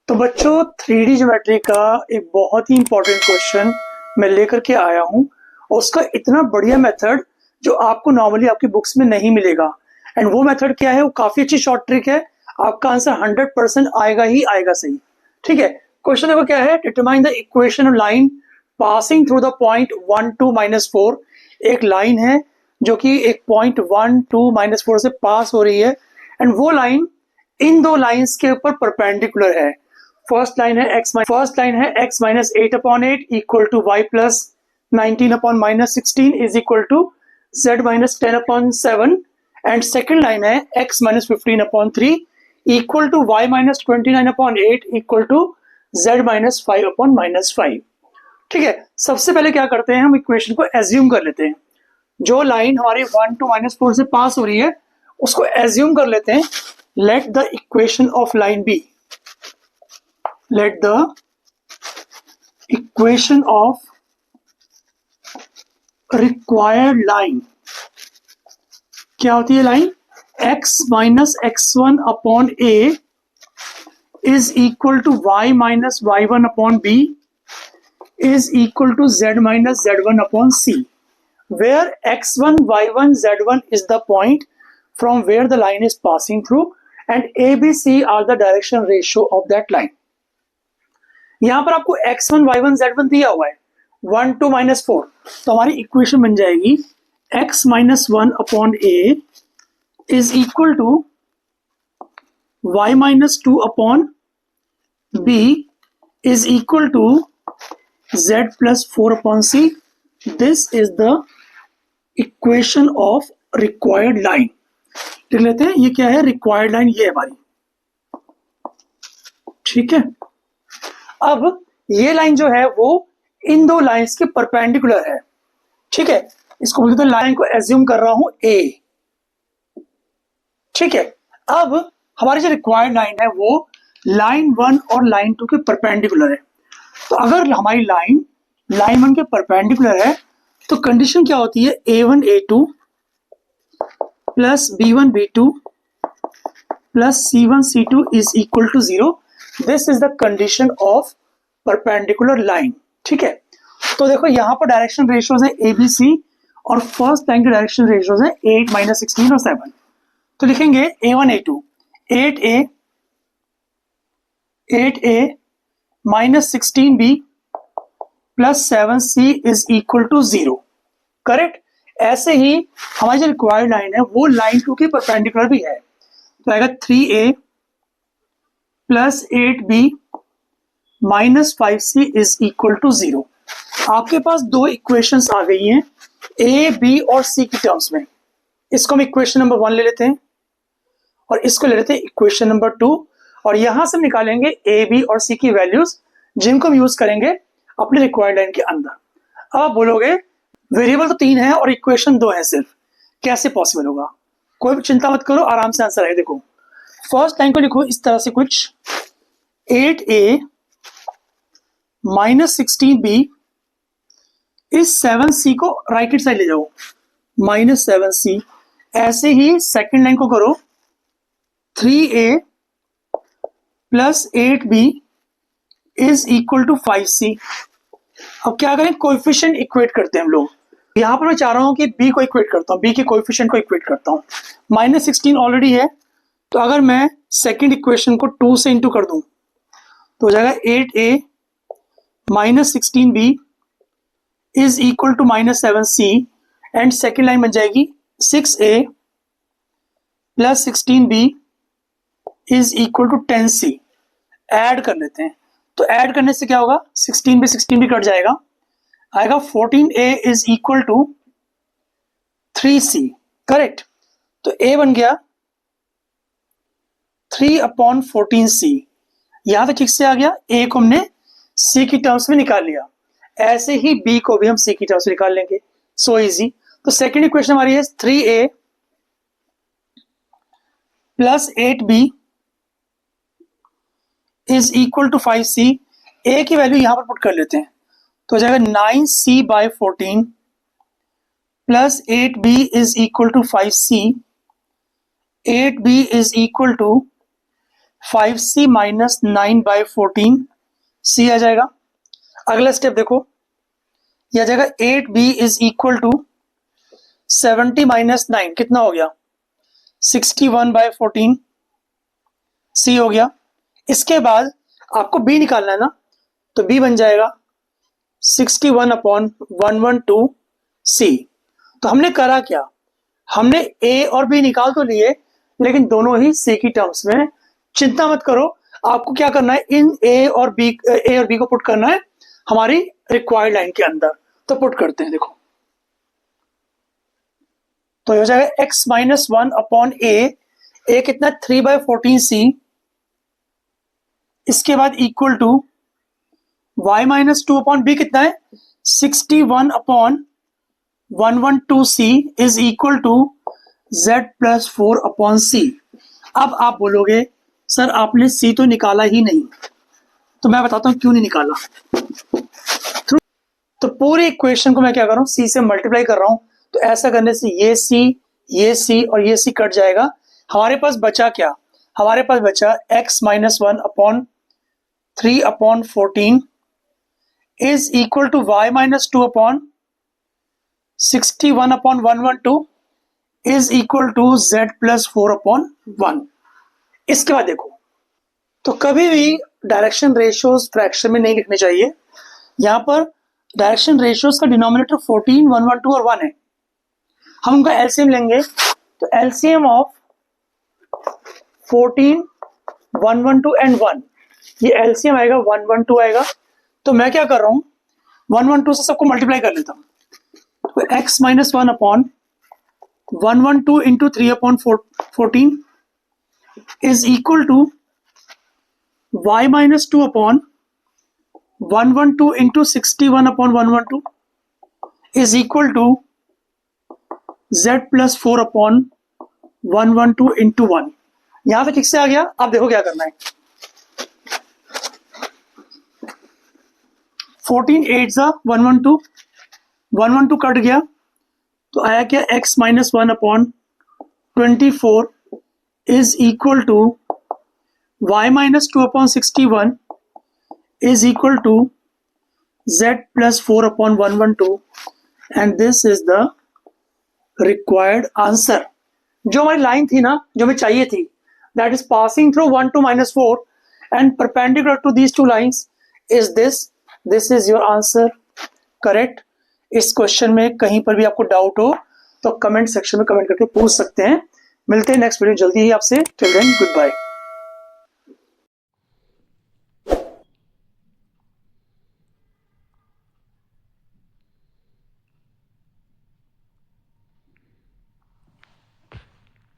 तो बच्चों 3D geometry का एक बहुत ही इंपॉर्टेंट क्वेश्चन मैं लेकर के आया हूं और उसका इतना बढ़िया मेथड जो आपको नॉर्मली आपकी बुक्स में नहीं मिलेगा। एंड वो मेथड क्या है, वो काफी अच्छी शॉर्ट ट्रिक है। आपका आंसर 100% आएगा ही आएगा सही। ठीक है, क्वेश्चन देखो क्या है। Determine the equation of line passing through the point 1 2 -4। एक लाइन है जो कि एक पॉइंट 1 2 -4 से पास हो रही है एंड वो लाइन इन दो लाइंस के ऊपर परपेंडिकुलर है। फर्स्ट लाइन है x minus 8/8 equal to y plus 19/-16 is equal to z minus 10/7 and second line है x minus 15/3 equal to y minus 29/8 equal to z minus 5/-5। ठीक है, सबसे पहले क्या करते हैं, हम इक्वेशन को एज्यूम कर लेते हैं। जो लाइन हमारी 1 2 -4 से पास हो रही है उसको एज्यूम कर लेते हैं। Let the equation of line be, let the equation of required line क्या होती है line, x minus x1 upon a is equal to y minus y1 upon b is equal to z minus z1 upon c, where x1 y1 z1 is the point from where the line is passing through and a b c are the direction ratio of that line। यहां पर आपको x1 y1 z1 दिया हुआ है 1 2 -4, तो हमारी equation बन जाएगी x minus 1 upon a is equal to y minus 2 upon b is equal to z plus 4 upon c। This is the equation of required line. लिख लेते हैं, ये क्या है, रिक्वायर्ड लाइन ये है हमारी। ठीक है, अब ये लाइन जो है वो इन दो लाइंस के परपेंडिकुलर है। ठीक है, इसको बोलते हैं, लाइन को एज्यूम कर रहा हूं ए। ठीक है, अब हमारी जो रिक्वायर्ड लाइन है वो लाइन 1 और लाइन 2 के परपेंडिकुलर है। तो अगर हमारी लाइन 1 के परपेंडिकुलर है तो कंडीशन क्या होती है, a1 a2 plus b1 b2 plus c1 c2 is equal to 0। This is the condition of perpendicular line. ठीक है, तो देखो यहां पर डायरेक्शन रेशियोज है ए बी सी और फर्स्ट लाइन के डायरेक्शन रेशियोज है 8 माइनस 16 और 7। तो लिखेंगे a1 a2 8a minus 16b plus 7c is equal to 0। Correct. ऐसे ही हमारी जो रिक्वायर्ड लाइन है वो लाइन 2 की परपेंडिकुलर भी है, तो आएगा 3a plus 8b minus 5c is equal to 0। आपके पास दो इक्वेशंस आ गई हैं a b और c की टर्म्स में। इसको हम इक्वेशन नंबर 1 ले लेते हैं और इसको ले लेते हैं इक्वेशन नंबर 2 और यहां से हम निकालेंगे a b और c की वैल्यूज जिनको हम यूज करेंगे अपने रिक्वायर्ड लाइन के अंदर। अब आप बोलोगे वेरिएबल तो 3 है और इक्वेशन 2 है सिर्फ, कैसे पॉसिबल होगा। कोई भी चिंता मत करो, आराम से आंसर है। देखो फर्स्ट लाइन को लिखो इस तरह से कुछ, 8a माइनस 16b इस 7c को राइट हैंड साइड ले जाओ माइनस 7c। ऐसे ही सेकेंड लाइन को करो 3a plus 8b is equal to 5c। अब क्या करें, कोएफिशिएंट इक्वेट करते हैं हम लोग। यहां पर मैं चाह रहा हूं कि b को इक्वेट करता हूं, b के कोएफिशिएंट को इक्वेट करता हूं। माइनस 16 ऑलरेडी है, तो अगर मैं सेकेंड इक्वेशन को 2 से इंटू कर दूं तो हो जाएगा 8a minus 16b is equal to minus 7c and second line बन जाएगी 6a plus 16b is equal to 10c। Add कर लेते हैं, तो ऐड करने से क्या होगा, 16 भी कट जाएगा, आएगा 14a is equal to 3c। Correct. तो a बन गया 3/14c। यहां तक ठीक से आ गया। a को हमने c की टर्म्स में निकाल लिया, ऐसे ही b को भी हम c की टर्म्स में निकाल लेंगे। So easy. तो सेकेंड इक्वेशन हमारी है 3a plus 8b is equal to 5c। a की वैल्यू यहां पर पुट कर लेते हैं, तो हो जाएगा 9c/14 plus 8b is equal to 5c। 8b is equal to 5c minus 9/14 c आ जाएगा। अगला स्टेप देखो, ये आ जाएगा 8b is equal to 70 minus 9, कितना हो गया 61/14 c हो गया। इसके बाद आपको b निकालना है ना, तो b बन जाएगा 61/112 c। तो हमने करा क्या, हमने a और b निकाल तो लिए, लेकिन दोनों ही c की टर्म्स में। चिंता मत करो, आपको क्या करना है, इन a और b को पुट करना है हमारी रिक्वायर्ड लाइन के अंदर। तो पुट करते हैं, देखो तो ये हो जाएगा x माइनस 1/a कितना 3/14c, इसके बाद equal to y minus 2/b कितना है 61/112c is equal to z plus 4/c। अब आप बोलोगे सर आपने c तो निकाला ही नहीं, तो मैं बताता हूं क्यों नहीं निकाला। तो पूरी इक्वेशन को मैं क्या कर रहा हूं, c से मल्टीप्लाई कर रहा हूं। तो ऐसा करने से ये c और ये c कट जाएगा। हमारे पास बचा क्या, हमारे पास बचा x minus 1/3/14 is equal to y minus 2/61/112 is equal to z plus 4/1। इसके बाद देखो, तो कभी भी डायरेक्शन रेशियोज फ्रैक्शन में नहीं लिखने चाहिए। यहां पर डायरेक्शन रेशियोज का डिनोमिनेटर 14, 112 और 1 है। हम उनका एलसीएम लेंगे, तो एलसीएम ऑफ 14, 112 एंड 1, ये एलसीएम आएगा 112 आएगा। तो मैं क्या कर रहा हूं, 112 से सबको मल्टीप्लाई कर लेता हूं। तो x minus 1/112 into 3/14 is equal to y minus 2/112 into 61/112 is equal to z plus 4/112 into 1। यहां पे ठीक से आ गया। अब देखो क्या करना है, 14 8 112, 112 कट गया, तो आया क्या x minus 1/24 is equal to y minus 2/61 is equal to z plus 4/112 and this is the required answer. जो हमारी लाइन थी ना, जो हमें चाहिए थी, that is passing through 1 to -4 and perpendicular to these two lines is this is your answer, correct. इस question में कहीं पर भी आपको डाउट हो तो कमेंट सेक्शन में कमेंट करके पूछ सकते हैं। मिलते हैं नेक्स्ट वीडियो जल्दी ही आपसे। Till then good bye.